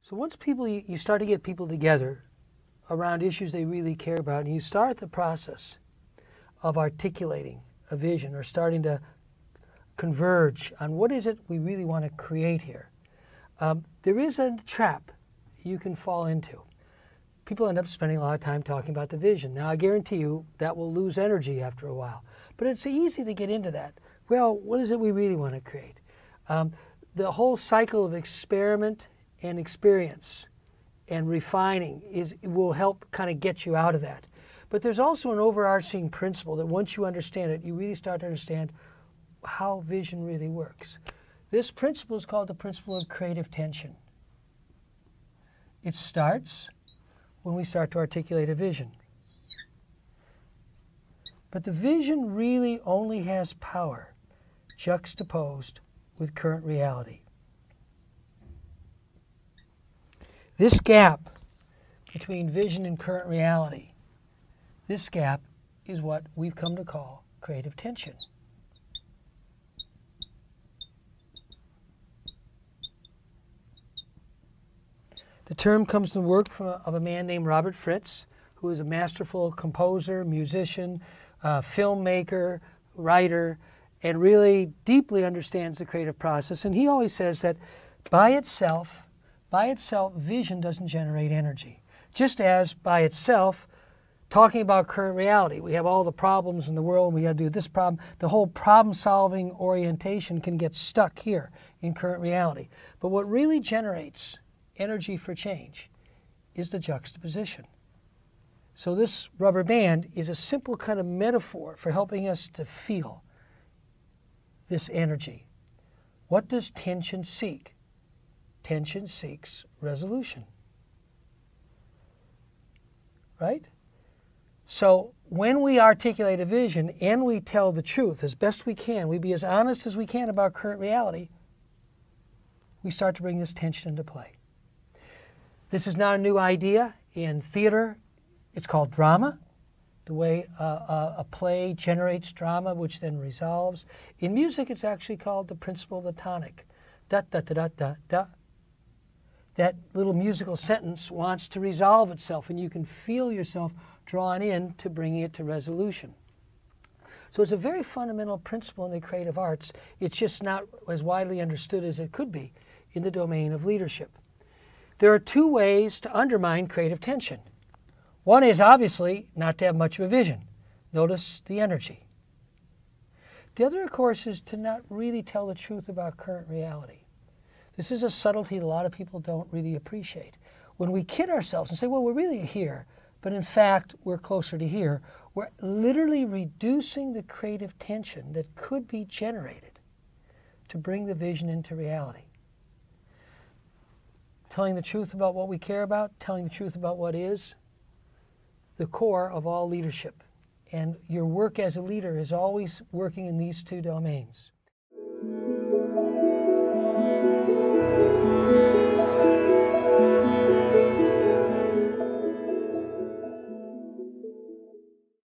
So once you start to get people together around issues they really care about, and you start the process of articulating a vision or starting to converge on what is it we really want to create here, there is a trap you can fall into. People end up spending a lot of time talking about the vision. Now, I guarantee you that will lose energy after a while. But it's easy to get into that. Well, what is it we really want to create? The whole cycle of experiment and experience and refining will help kind of get you out of that. But there's also an overarching principle that once you understand it, you really start to understand how vision really works. This principle is called the principle of creative tension. It starts when we start to articulate a vision. But the vision really only has power juxtaposed with current reality. This gap between vision and current reality, this gap is what we've come to call creative tension. The term comes from the work of a man named Robert Fritz, who is a masterful composer, musician, filmmaker, writer, and really deeply understands the creative process. And he always says that by itself, vision doesn't generate energy. Just as by itself, talking about current reality, we have all the problems in the world and we got to do this problem, the whole problem-solving orientation can get stuck here in current reality. But what really generates energy for change is the juxtaposition. So this rubber band is a simple kind of metaphor for helping us to feel this energy. What does tension seek? Tension seeks resolution. Right? So when we articulate a vision and we tell the truth as best we can, we be as honest as we can about current reality, we start to bring this tension into play. This is not a new idea. In theater, it's called drama, the way a play generates drama, which then resolves. In music, it's actually called the principle of the tonic. Da, da, da, da, da, da. That little musical sentence wants to resolve itself, and you can feel yourself drawn in to bringing it to resolution. So it's a very fundamental principle in the creative arts. It's just not as widely understood as it could be in the domain of leadership. There are two ways to undermine creative tension. One is obviously not to have much of a vision. Notice the energy. The other, of course, is to not really tell the truth about current reality. This is a subtlety that a lot of people don't really appreciate. When we kid ourselves and say, well, we're really here, but in fact, we're closer to here, we're literally reducing the creative tension that could be generated to bring the vision into reality. Telling the truth about what we care about, telling the truth about what is the core of all leadership. And your work as a leader is always working in these two domains.